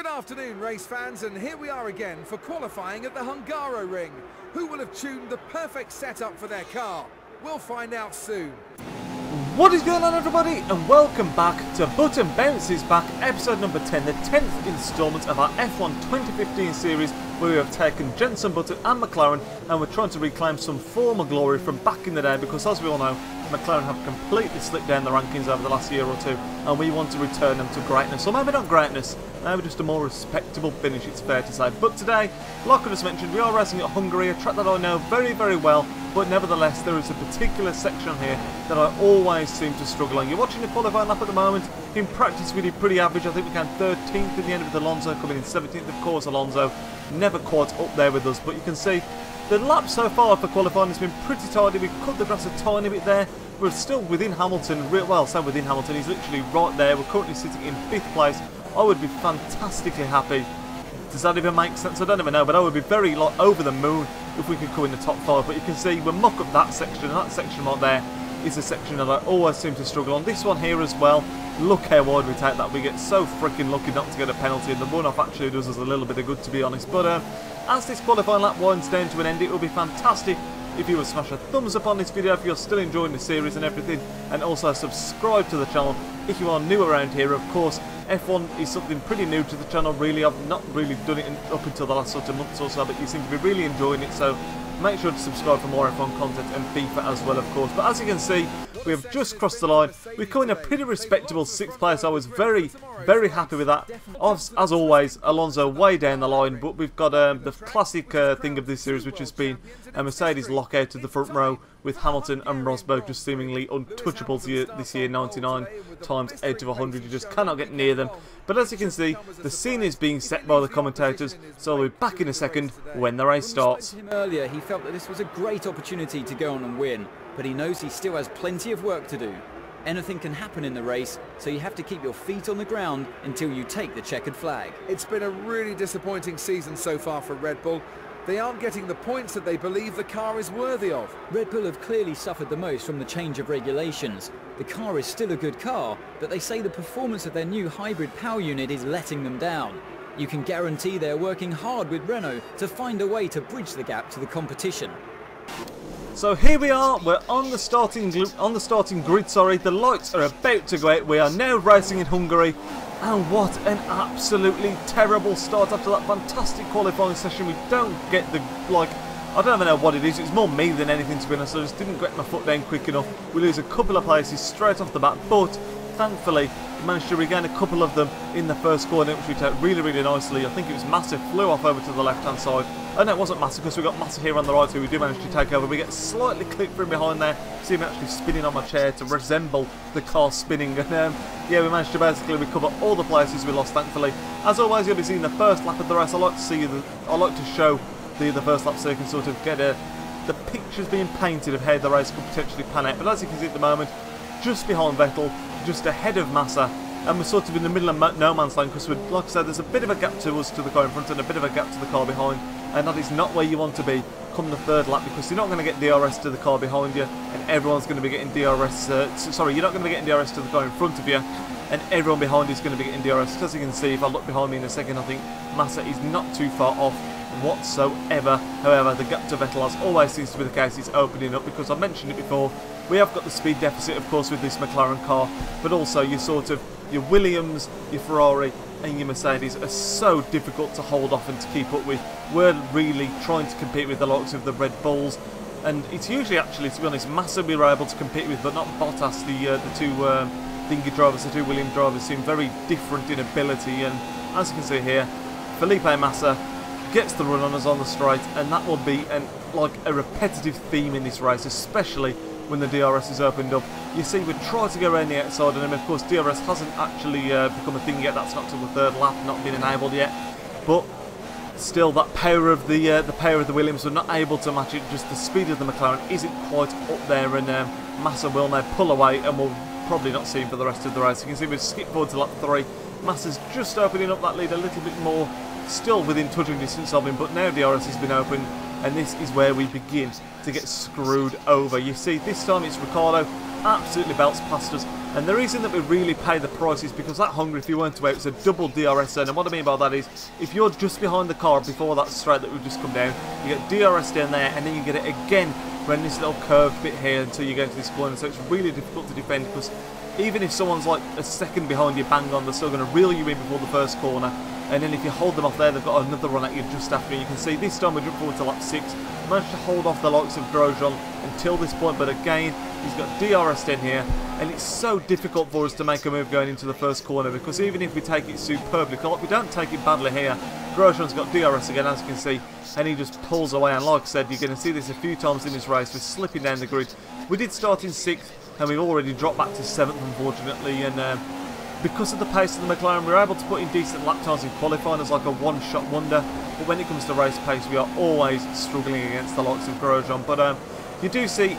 Good afternoon, race fans, and here we are again for qualifying at the Hungaroring. Who will have tuned the perfect setup for their car? We'll find out soon. What is going on, everybody, and welcome back to Button Bounces Back, episode number 10, the 10th instalment of our F1 2015 series, where we have taken Jenson Button and McLaren and we're trying to reclaim some former glory from back in the day, because as we all know, McLaren have completely slipped down the rankings over the last year or two, and we want to return them to greatness, or maybe not greatness, maybe just a more respectable finish, it's fair to say. But today, like I just mentioned, we are racing at Hungary, a track that I know very, very well, but nevertheless there is a particular section here that I always seem to struggle on. You're watching the qualifying lap at the moment. In practice we did pretty average. I think we came 13th in the end with Alonso, coming in 17th, of course. Alonso never quite up there with us, but you can see the lap so far for qualifying has been pretty tidy. We've cut the grass a tiny bit there. We're still within Hamilton, well, so within Hamilton, he's literally right there. We're currently sitting in 5th place. I would be fantastically happy. Does that even make sense? I don't even know, but I would be very over the moon if we could come in the top 5. But you can see we muck up that section, and that section right there is a section that I always seem to struggle on. This one here as well, look how wide we take that. We get so freaking lucky not to get a penalty, and the run-off actually does us a little bit of good, to be honest. But as this qualifying lap winds down to an end, it will be fantastic if you would smash a thumbs up on this video if you're still enjoying the series and everything, and also subscribe to the channel if you are new around here. Of course, F1 is something pretty new to the channel, really. I've not really done it up until the last sort of months or so, but you seem to be really enjoying it, so make sure to subscribe for more F1 content and FIFA as well, of course. But as you can see, we have just crossed the line. We come in a pretty respectable 6th place. I was very, very happy with that. As always, Alonso way down the line, but we've got the classic thing of this series, which has been a Mercedes lockout to the front row, with Hamilton and Rosberg just seemingly untouchable this year, 99 times out of 100. You just cannot get near them. But as you can see, the scene is being set by the commentators, so we'll be back in a second when the race starts. Earlier, he felt that this was a great opportunity to go on and win, but he knows he still has plenty of work to do. Anything can happen in the race, so you have to keep your feet on the ground until you take the checkered flag. It's been a really disappointing season so far for Red Bull. They aren't getting the points that they believe the car is worthy of. Red Bull have clearly suffered the most from the change of regulations. The car is still a good car, but they say the performance of their new hybrid power unit is letting them down. You can guarantee they're working hard with Renault to find a way to bridge the gap to the competition. So here we are, we're on the starting grid, sorry. The lights are about to go out. We are now racing in Hungary, and what an absolutely terrible start after that fantastic qualifying session. We don't get the, I don't even know what it is. It's more me than anything, to be honest. I just didn't get my foot down quick enough. We lose a couple of places straight off the bat, but thankfully we managed to regain a couple of them in the first corner, which we took really, really nicely. I think it was Massa flew off over to the left-hand side. Oh no, it wasn't Massa, because we got Massa here on the right, who we do manage to take over. We get slightly clipped from behind there. See him actually spinning on my chair to resemble the car spinning. And yeah, we managed to basically recover all the places we lost, thankfully. As always, you'll be seeing the first lap of the race. I like to show the first lap so you can sort of get the pictures being painted of how the race could potentially pan out. But as you can see at the moment, just behind Vettel, just ahead of Massa, and we're sort of in the middle of no man's land, because, like I said, there's a bit of a gap to us, to the car in front, and a bit of a gap to the car behind, and that is not where you want to be come the third lap, because you're not going to get DRS to the car behind you, and everyone's going to be getting DRS, sorry, you're not going to be getting DRS to the car in front of you, and everyone behind you is going to be getting DRS. As you can see, if I look behind me in a second, I think Massa is not too far off whatsoever. However, the gap to Vettel, as always seems to be the case, is opening up, because I mentioned it before, we have got the speed deficit, of course, with this McLaren car, but also your Williams, your Ferrari and your Mercedes are so difficult to hold off and to keep up with. We're really trying to compete with the likes of the Red Bulls, and it's usually, actually, to be honest, Massa we were able to compete with, but not Bottas. The two thingy drivers, the two Williams drivers, seem very different in ability, and as you can see here, Felipe Massa gets the run on us on the straight, and that will be like a repetitive theme in this race, especially when the DRS is opened up. You see, we try to go around the outside, and of course DRS hasn't actually become a thing yet. That's not till the third lap, not been enabled yet. But still, that power of the Williams, we're not able to match it. Just the speed of the McLaren isn't quite up there, and Massa will now pull away, and we'll probably not see him for the rest of the race. You can see we've skipped forward to lap 3. Massa's just opening up that lead a little bit more, still within touching distance of him, but now DRS has been opened, and this is where we begin to get screwed over. You see, this time it's Ricciardo absolutely belts past us. And the reason that we really pay the price is because that Hungary, if you weren't aware, it's a double DRS zone. And what I mean by that is, if you're just behind the car before that straight that we've just come down, you get DRS down there, and then you get it again around this little curved bit here until you get into this corner. So it's really difficult to defend, because even if someone's like a second behind you bang on, they're still going to reel you in before the first corner. And then if you hold them off there, they've got another run at you just after. You can see this time we jump forward to lap 6. Managed to hold off the likes of Grosjean until this point, but again, he's got DRS in here, and it's so difficult for us to make a move going into the first corner, because even if we take it superbly, like we don't take it badly here, Grosjean's got DRS again, as you can see, and he just pulls away. And like I said, you're going to see this a few times in this race. We're slipping down the grid. We did start in 6th, and we've already dropped back to 7th, unfortunately, and because of the pace of the McLaren, we're able to put in decent lap times in qualifying as like a one-shot wonder, but when it comes to race pace, we are always struggling against the likes of Grosjean. But we do seem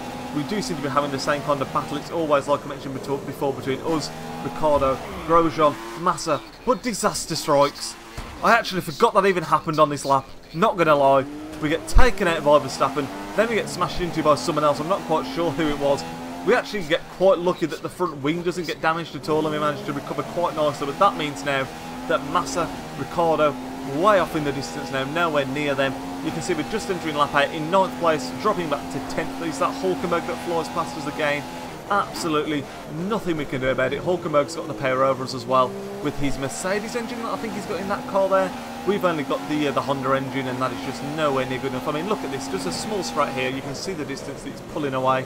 to be having the same kind of battle. It's always, like I mentioned before, between us, Ricciardo, Grosjean, Massa, but disaster strikes. I actually forgot that even happened on this lap, not going to lie. We get taken out by Verstappen, then we get smashed into by someone else. I'm not quite sure who it was. We actually get quite lucky that the front wing doesn't get damaged at all, and we managed to recover quite nicely. But that means now that Massa, Ricciardo, way off in the distance now, nowhere near them. You can see we're just entering lap 8 in 9th place, dropping back to 10th. It's that Hulkenberg that flies past us again. Absolutely nothing we can do about it. Hulkenberg's got the power over us as well with his Mercedes engine that I think he's got in that car there. We've only got the Honda engine, and that is just nowhere near good enough. I mean, look at this, just a small straight here. You can see the distance that it's pulling away.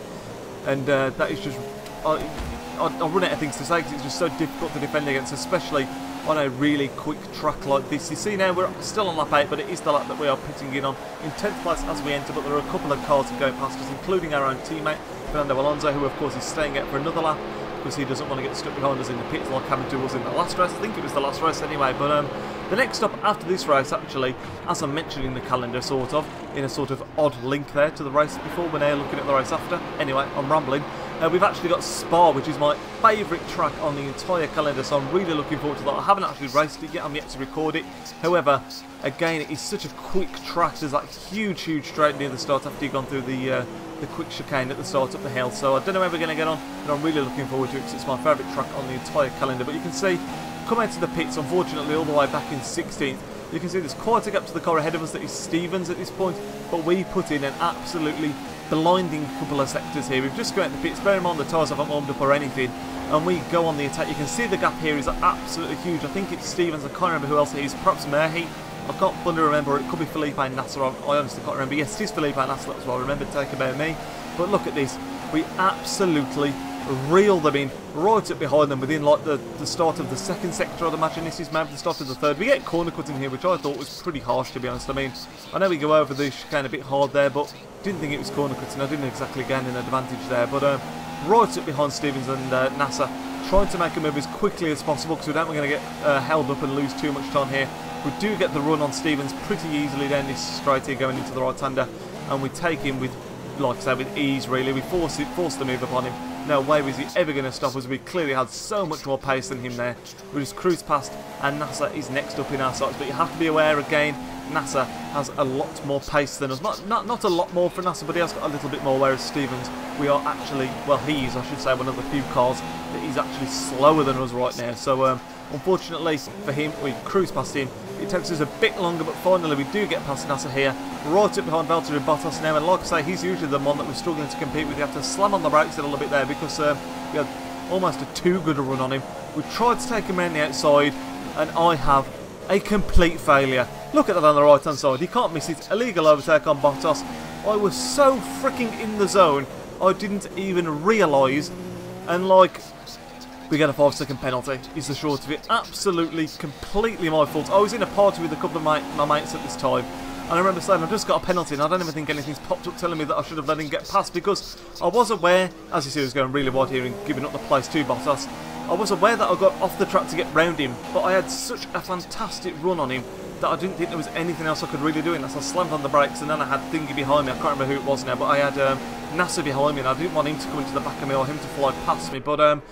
And that is just, I run out of things to say because it's just so difficult to defend against, especially on a really quick track like this. You see now we're still on lap 8, but it is the lap that we are pitting in on. In 10th place as we enter, but there are a couple of cars going past us, including our own teammate, Fernando Alonso, who of course is staying out for another lap because he doesn't want to get stuck behind us in the pits like Hamilton was in the last race. I think it was the last race anyway, but the next stop after this race, actually, as I mentioned in the calendar, sort of, in a sort of odd link there to the race before, we're now looking at the race after. Anyway, I'm rambling. We've actually got Spa, which is my favourite track on the entire calendar, so I'm really looking forward to that. I haven't actually raced it yet, I'm yet to record it. However, again, it is such a quick track. There's that huge straight near the start after you've gone through the quick chicane at the start up the hill. So I don't know where we're going to get on, but I'm really looking forward to it because it's my favourite track on the entire calendar. But you can see, come out to the pits, unfortunately, all the way back in 16th. You can see there's quite a gap to the car ahead of us that is Stevens at this point, but we put in an absolutely blinding couple of sectors here. We've just got out the pits, bear in mind the tyres haven't warmed up or anything, and we go on the attack. You can see the gap here is absolutely huge. I think it's Stevens, I can't remember who else it is, perhaps Merhi. I can't fully remember, it could be Felipe Nasser, I honestly can't remember. Yes, it is Felipe Nasser as well, remember to take about me. But look at this, we absolutely reel them in right up behind them within like the start of the second sector. I'd imagine this is maybe the start of the third. We get corner cutting here, which I thought was pretty harsh, to be honest. I mean, I know we go over the chicane a bit hard there, but didn't think it was corner cutting. I didn't exactly gain an advantage there, but right up behind Stevens and Nasser, trying to make a move as quickly as possible because we don't want to get held up and lose too much time here. We do get the run on Stevens pretty easily down this straight here going into the right-hander, and we take him with, like I say, with ease really. We force the move upon him. No way was he ever going to stop us. We clearly had so much more pace than him there. We just cruised past, and Nasser is next up in our sights. But you have to be aware again, Nasser has a lot more pace than us. Not a lot more for Nasser, but he has got a little bit more, whereas Stevens, we are actually, well, he is, I should say, one of the few cars that he's actually slower than us right now. So unfortunately for him, we cruise past him. It takes us a bit longer, but finally we do get past Nasser here, right up behind Valtteri Bottas now, and like I say, he's usually the one that we're struggling to compete with. You have to slam on the brakes a little bit there because we had almost a too good a run on him. We tried to take him around the outside, and I have a complete failure. Look at that on the right hand side, you can't miss it. Illegal overtake on Bottas. I was so freaking in the zone, I didn't even realise, and like, we get a 5-second penalty, is the short of it. Absolutely, completely my fault. I was in a party with a couple of my mates at this time, and I remember saying, I've just got a penalty, and I don't even think anything's popped up telling me that I should have let him get past, because I was aware, as you see, I was going really wide here and giving up the place to Bottas. I was aware that I got off the track to get round him, but I had such a fantastic run on him that I didn't think there was anything else I could really do unless I slammed on the brakes, and then I had Thingy behind me. I can't remember who it was now, but I had Nasser behind me, and I didn't want him to come into the back of me or him to fly past me, but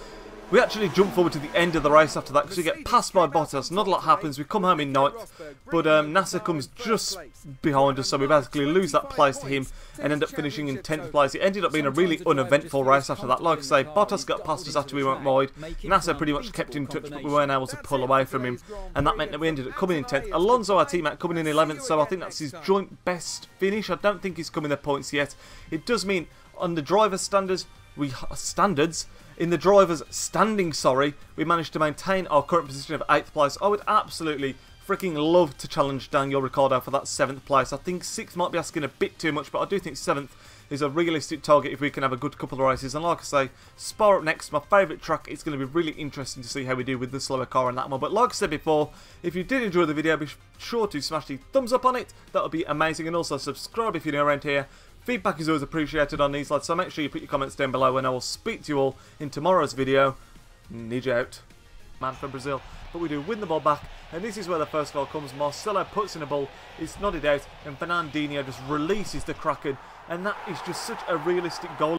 We actually jump forward to the end of the race after that because we get passed by Bottas. Not a lot happens. We come home in 9th, but Nasser comes just behind us, so we basically lose that place to him and end up finishing in 10th place. It ended up being a really uneventful race after that. Like I say, Bottas got past us after we went wide. Nasser pretty much kept in touch, but we weren't able to pull away from him, and that meant that we ended up coming in 10th. Alonso, our teammate, coming in 11th, so I think that's his joint best finish. I don't think he's coming the points yet. It does mean on the driver's standards, in the driver's standing, we managed to maintain our current position of 8th place. I would absolutely freaking love to challenge Daniel Ricciardo for that 7th place. I think 6th might be asking a bit too much, but I do think 7th is a realistic target if we can have a good couple of races. And like I say, Spa up next, my favourite track. It's going to be really interesting to see how we do with the slower car in that one. But like I said before, if you did enjoy the video, be sure to smash the thumbs up on it. That would be amazing. And also subscribe if you're new around here. Feedback is always appreciated on these, lads, so make sure you put your comments down below and I will speak to you all in tomorrow's video. Need you out. Man from Brazil. But we do win the ball back, and this is where the first goal comes. Marcelo puts in a ball, it's nodded out, and Fernandinho just releases the Kraken, and that is just such a realistic goal.